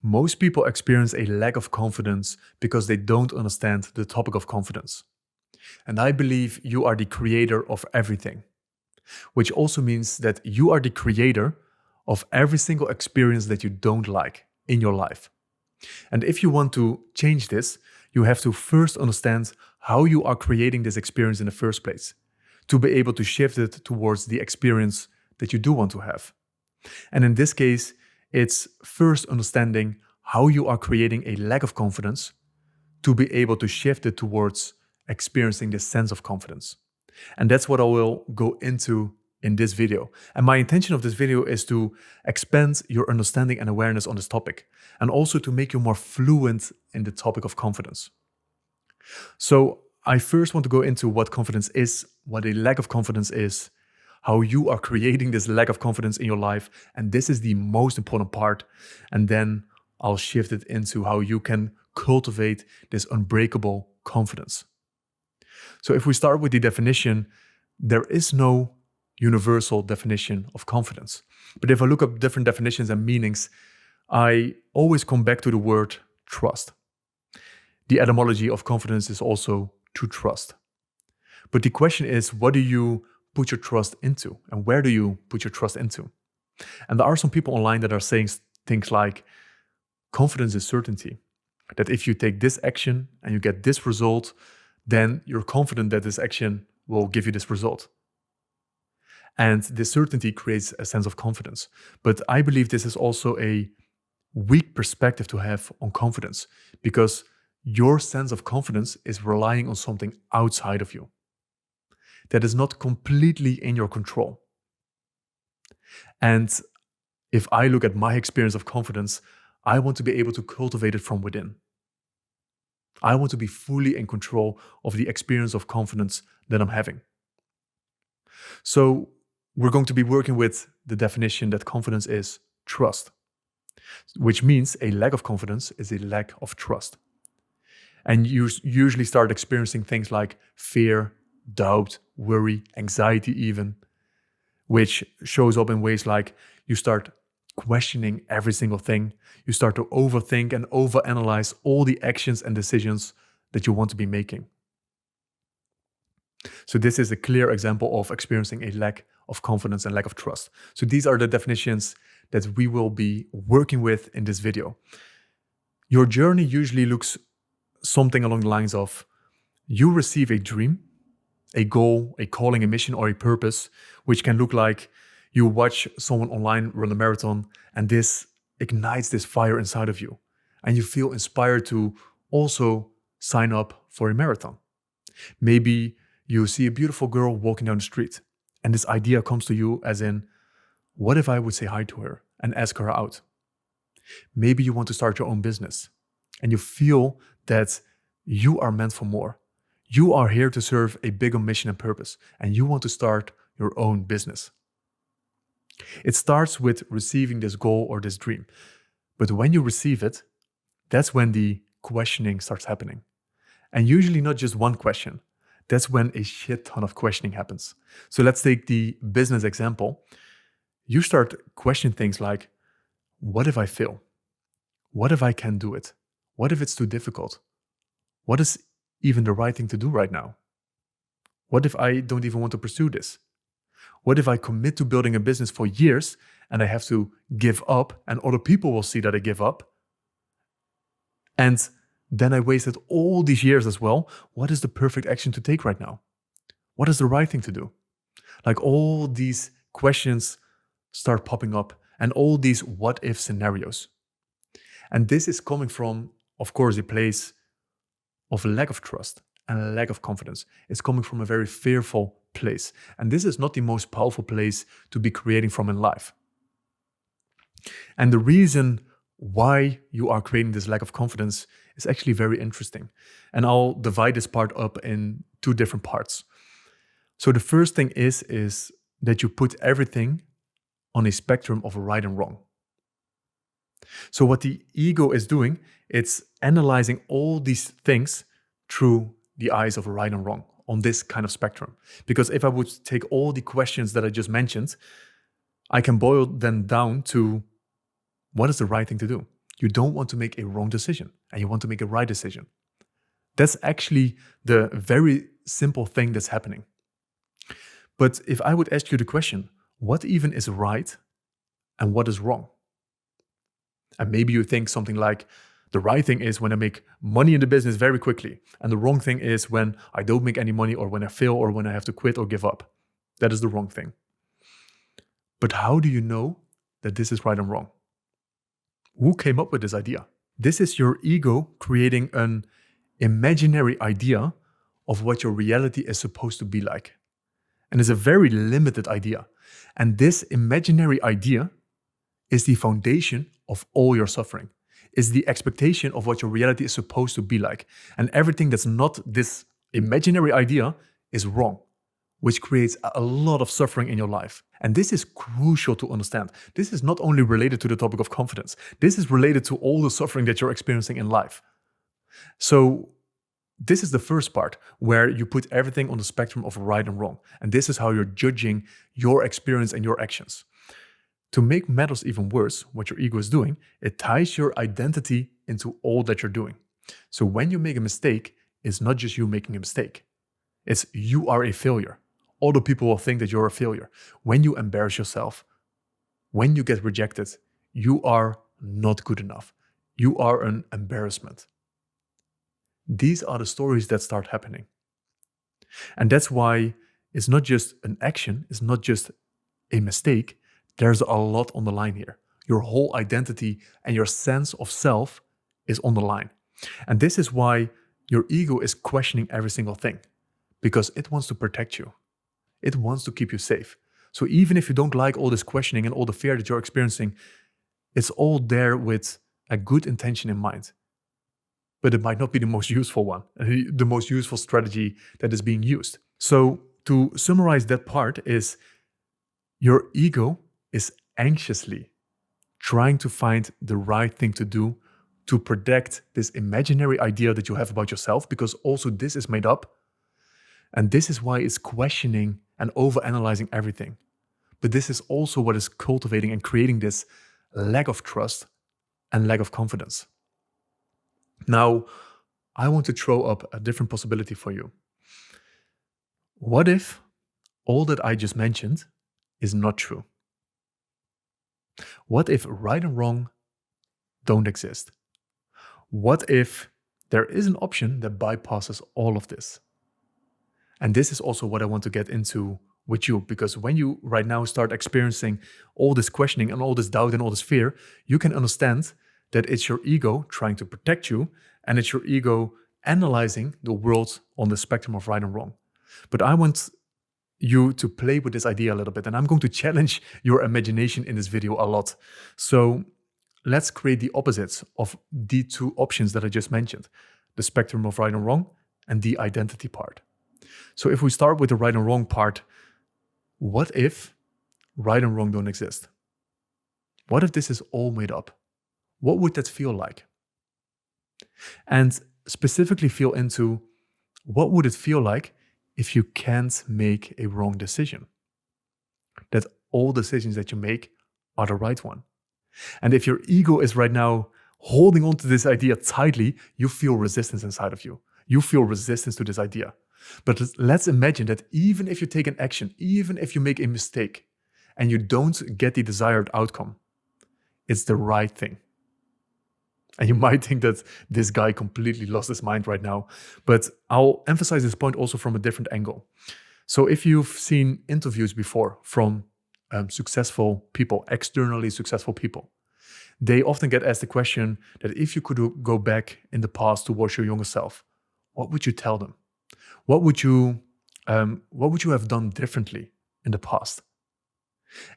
Most people experience a lack of confidence because they don't understand the topic of confidence. And I believe you are the creator of everything, which also means that you are the creator of every single experience that you don't like in your life. And if you want to change this, you have to first understand how you are creating this experience in the first place, to be able to shift it towards the experience that you do want to have. And in this case, it's first understanding how you are creating a lack of confidence to be able to shift it towards experiencing this sense of confidence. And that's what I will go into in this video. And my intention of this video is to expand your understanding and awareness on this topic, and also to make you more fluent in the topic of confidence. So I first want to go into what confidence is, what a lack of confidence is, how you are creating this lack of confidence in your life. And this is the most important part. And then I'll shift it into how you can cultivate this unbreakable confidence. So if we start with the definition, there is no universal definition of confidence. But if I look up different definitions and meanings, I always come back to the word trust. The etymology of confidence is also to trust. But the question is, what do you put your trust into? And where do you put your trust into? And there are some people online that are saying things like, confidence is certainty. That if you take this action and you get this result, then you're confident that this action will give you this result. And this certainty creates a sense of confidence. But I believe this is also a weak perspective to have on confidence, because your sense of confidence is relying on something outside of you that is not completely in your control. And if I look at my experience of confidence, I want to be able to cultivate it from within. I want to be fully in control of the experience of confidence that I'm having. So we're going to be working with the definition that confidence is trust, which means a lack of confidence is a lack of trust. And you usually start experiencing things like fear, doubt, worry, anxiety even, which shows up in ways like you start questioning every single thing. You start to overthink and overanalyze all the actions and decisions that you want to be making. So this is a clear example of experiencing a lack of confidence and lack of trust. So these are the definitions that we will be working with in this video. Your journey usually looks something along the lines of, you receive a dream, a goal, a calling, a mission, or a purpose, which can look like you watch someone online run a marathon, and this ignites this fire inside of you. And you feel inspired to also sign up for a marathon. Maybe you see a beautiful girl walking down the street, and this idea comes to you as in, what if I would say hi to her and ask her out? Maybe you want to start your own business, and you feel that you are meant for more. You are here to serve a bigger mission and purpose, and you want to start your own business. It starts with receiving this goal or this dream. But when you receive it, that's when the questioning starts happening. And usually not just one question. That's when a shit ton of questioning happens. So let's take the business example. You start questioning things like, what if I fail? What if I can't do it? What if it's too difficult? What is even the right thing to do right now? What if I don't even want to pursue this? What if I commit to building a business for years and I have to give up and other people will see that I give up? And then I wasted all these years as well. What is the perfect action to take right now? What is the right thing to do? Like all these questions start popping up and all these what if scenarios. And this is coming from, of course, a place of a lack of trust and a lack of confidence. It's coming from a very fearful place. And this is not the most powerful place to be creating from in life. And the reason why you are creating this lack of confidence is actually very interesting. And I'll divide this part up in two different parts. So the first thing is that you put everything on a spectrum of right and wrong. So what the ego is doing, it's analyzing all these things through the eyes of right and wrong on this kind of spectrum. Because if I would take all the questions that I just mentioned, I can boil them down to what is the right thing to do? You don't want to make a wrong decision and you want to make a right decision. That's actually the very simple thing that's happening. But if I would ask you the question, what even is right and what is wrong? And maybe you think something like, the right thing is when I make money in the business very quickly. And the wrong thing is when I don't make any money or when I fail or when I have to quit or give up. That is the wrong thing. But how do you know that this is right and wrong? Who came up with this idea? This is your ego creating an imaginary idea of what your reality is supposed to be like. And it's a very limited idea. And this imaginary idea is the foundation of all your suffering, is the expectation of what your reality is supposed to be like. And everything that's not this imaginary idea is wrong, which creates a lot of suffering in your life. And this is crucial to understand. This is not only related to the topic of confidence. This is related to all the suffering that you're experiencing in life. So this is the first part where you put everything on the spectrum of right and wrong. And this is how you're judging your experience and your actions. To make matters even worse, what your ego is doing, it ties your identity into all that you're doing. So when you make a mistake, it's not just you making a mistake. It's you are a failure. Other people will think that you're a failure. When you embarrass yourself, when you get rejected, you are not good enough. You are an embarrassment. These are the stories that start happening. And that's why it's not just an action, it's not just a mistake. There's a lot on the line here. Your whole identity and your sense of self is on the line. And this is why your ego is questioning every single thing, because it wants to protect you. It wants to keep you safe. So even if you don't like all this questioning and all the fear that you're experiencing, it's all there with a good intention in mind. But it might not be the most useful one, the most useful strategy that is being used. So to summarize that part is your ego is anxiously trying to find the right thing to do to protect this imaginary idea that you have about yourself, because also this is made up. And this is why it's questioning and overanalyzing everything. But this is also what is cultivating and creating this lack of trust and lack of confidence. Now, I want to throw up a different possibility for you. What if all that I just mentioned is not true? What if right and wrong don't exist? What if there is an option that bypasses all of this? And this is also what I want to get into with you, because when you right now start experiencing all this questioning and all this doubt and all this fear, you can understand that it's your ego trying to protect you, and it's your ego analyzing the world on the spectrum of right and wrong. But I want you to play with this idea a little bit, and I'm going to challenge your imagination in this video a lot. So let's create the opposites of the two options that I just mentioned, the spectrum of right and wrong and the identity part. So if we start with the right and wrong part, what if right and wrong don't exist? What if this is all made up? What would that feel like? And specifically feel into what would it feel like if you can't make a wrong decision? That all decisions that you make are the right one. And if your ego is right now holding on to this idea tightly, you feel resistance inside of you. You feel resistance to this idea. But let's imagine that even if you take an action, even if you make a mistake and you don't get the desired outcome, it's the right thing. And you might think that this guy completely lost his mind right now, but I'll emphasize this point also from a different angle. So if you've seen interviews before from successful people, externally successful people, they often get asked the question that if you could go back in the past towards your younger self, what would you tell them? What would you have done differently in the past?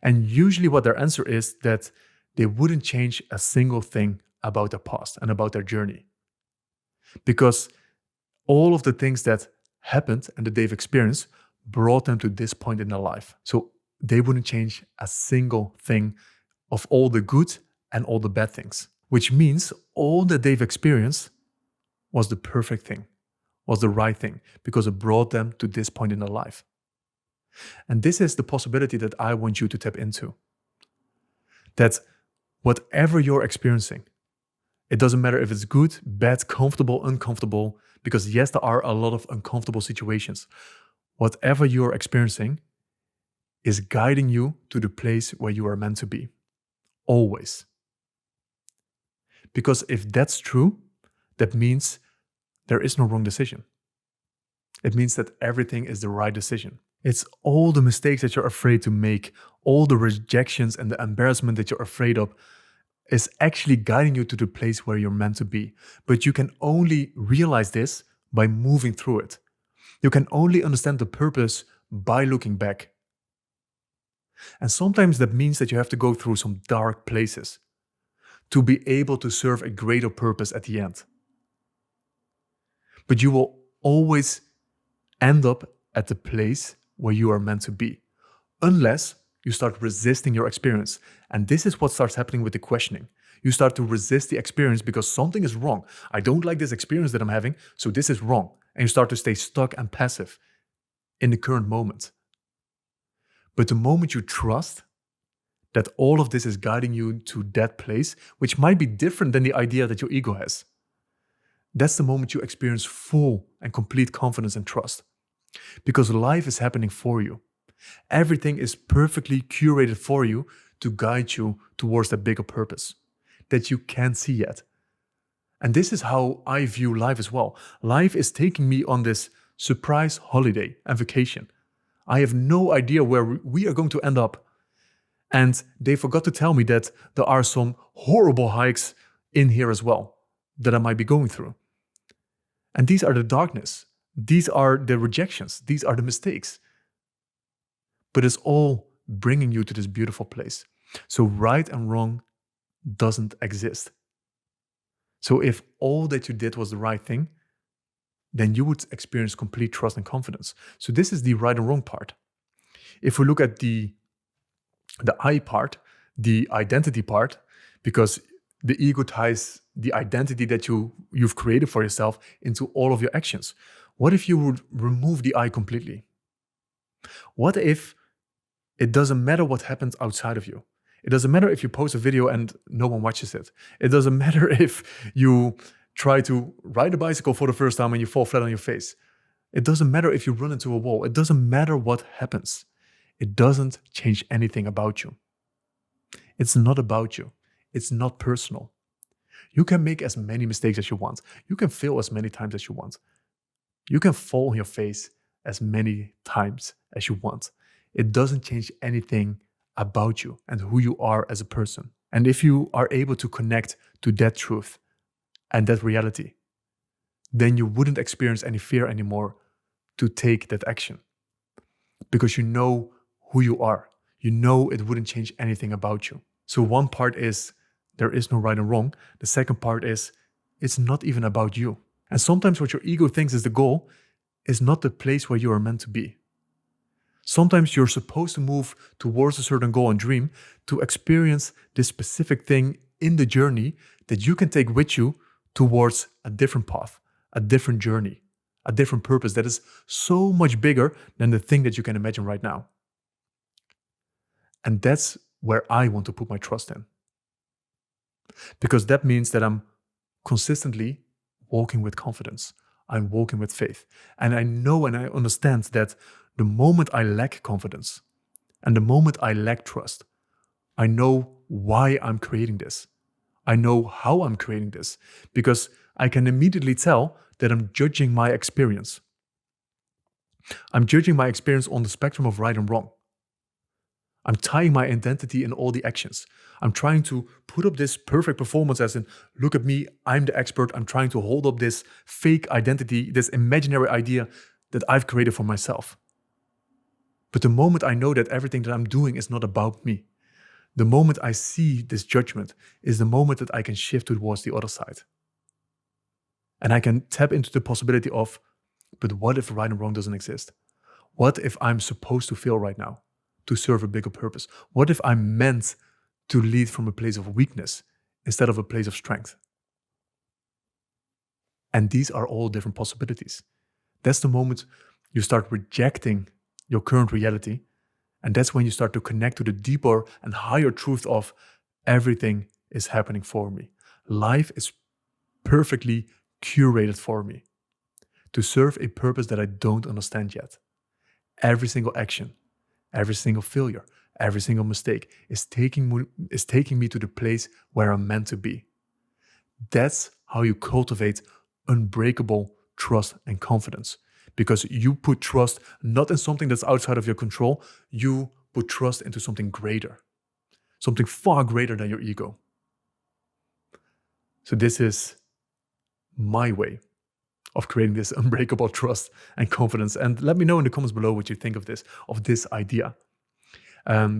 And usually what their answer is that they wouldn't change a single thing about their past and about their journey. Because all of the things that happened and that they've experienced brought them to this point in their life. So they wouldn't change a single thing of all the good and all the bad things, which means all that they've experienced was the perfect thing, was the right thing, because it brought them to this point in their life. And this is the possibility that I want you to tap into. That whatever you're experiencing, It doesn't matter if it's good, bad, comfortable, uncomfortable, because yes, there are a lot of uncomfortable situations. Whatever you're experiencing is guiding you to the place where you are meant to be. Always. Because if that's true, that means there is no wrong decision. It means that everything is the right decision. It's all the mistakes that you're afraid to make, all the rejections and the embarrassment that you're afraid of is actually guiding you to the place where you're meant to be. But you can only realize this by moving through it. You can only understand the purpose by looking back. And sometimes that means that you have to go through some dark places to be able to serve a greater purpose at the end. But you will always end up at the place where you are meant to be, unless you start resisting your experience. And this is what starts happening with the questioning. You start to resist the experience because something is wrong. I don't like this experience that I'm having, so this is wrong. And you start to stay stuck and passive in the current moment. But the moment you trust that all of this is guiding you to that place, which might be different than the idea that your ego has, that's the moment you experience full and complete confidence and trust. Because life is happening for you. Everything is perfectly curated for you to guide you towards that bigger purpose that you can't see yet. And this is how I view life as well. Life is taking me on this surprise holiday and vacation. I have no idea where we are going to end up. And they forgot to tell me that there are some horrible hikes in here as well that I might be going through. And these are the darkness. These are the rejections. These are the mistakes. But it's all bringing you to this beautiful place. So right and wrong doesn't exist. So if all that you did was the right thing, then you would experience complete trust and confidence. So this is the right and wrong part. If we look at the I part, the identity part, because the ego ties the identity that you've created for yourself into all of your actions. What if you would remove the I completely? What if it doesn't matter what happens outside of you? It doesn't matter if you post a video and no one watches it. It doesn't matter if you try to ride a bicycle for the first time and you fall flat on your face. It doesn't matter if you run into a wall. It doesn't matter what happens. It doesn't change anything about you. It's not about you. It's not personal. You can make as many mistakes as you want. You can fail as many times as you want. You can fall on your face as many times as you want. It doesn't change anything about you and who you are as a person. And if you are able to connect to that truth and that reality, then you wouldn't experience any fear anymore to take that action. Because you know who you are. You know it wouldn't change anything about you. So one part is there is no right and wrong. The second part is it's not even about you. And sometimes what your ego thinks is the goal is not the place where you are meant to be. Sometimes you're supposed to move towards a certain goal and dream to experience this specific thing in the journey that you can take with you towards a different path, a different journey, a different purpose that is so much bigger than the thing that you can imagine right now. And that's where I want to put my trust in. Because that means that I'm consistently walking with confidence. I'm walking with faith. And I know and I understand that the moment I lack confidence and the moment I lack trust, I know why I'm creating this. I know how I'm creating this because I can immediately tell that I'm judging my experience. I'm judging my experience on the spectrum of right and wrong. I'm tying my identity in all the actions. I'm trying to put up this perfect performance as in, look at me, I'm the expert. I'm trying to hold up this fake identity, this imaginary idea that I've created for myself. But the moment I know that everything that I'm doing is not about me, the moment I see this judgment is the moment that I can shift towards the other side. And I can tap into the possibility of, but what if right and wrong doesn't exist? What if I'm supposed to fail right now to serve a bigger purpose? What if I'm meant to lead from a place of weakness instead of a place of strength? And these are all different possibilities. That's the moment you start rejecting your current reality. And that's when you start to connect to the deeper and higher truth of everything is happening for me. Life is perfectly curated for me to serve a purpose that I don't understand yet. Every single action, every single failure, every single mistake is taking me to the place where I'm meant to be. That's how you cultivate unbreakable trust and confidence, because you put trust not in something that's outside of your control. You put trust into something greater, something far greater than your ego. So this is my way of creating this unbreakable trust and confidence. And let me know in the comments below what you think of this idea.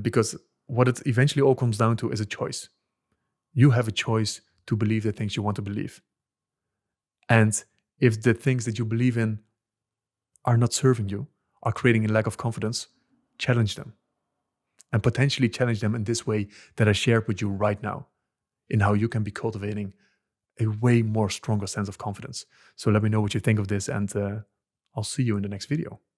Because what it eventually all comes down to is a choice. You have a choice to believe the things you want to believe. And if the things that you believe in are not serving you, are creating a lack of confidence, challenge them. And potentially challenge them in this way that I shared with you right now, in how you can be cultivating a way more stronger sense of confidence. So let me know what you think of this, and I'll see you in the next video.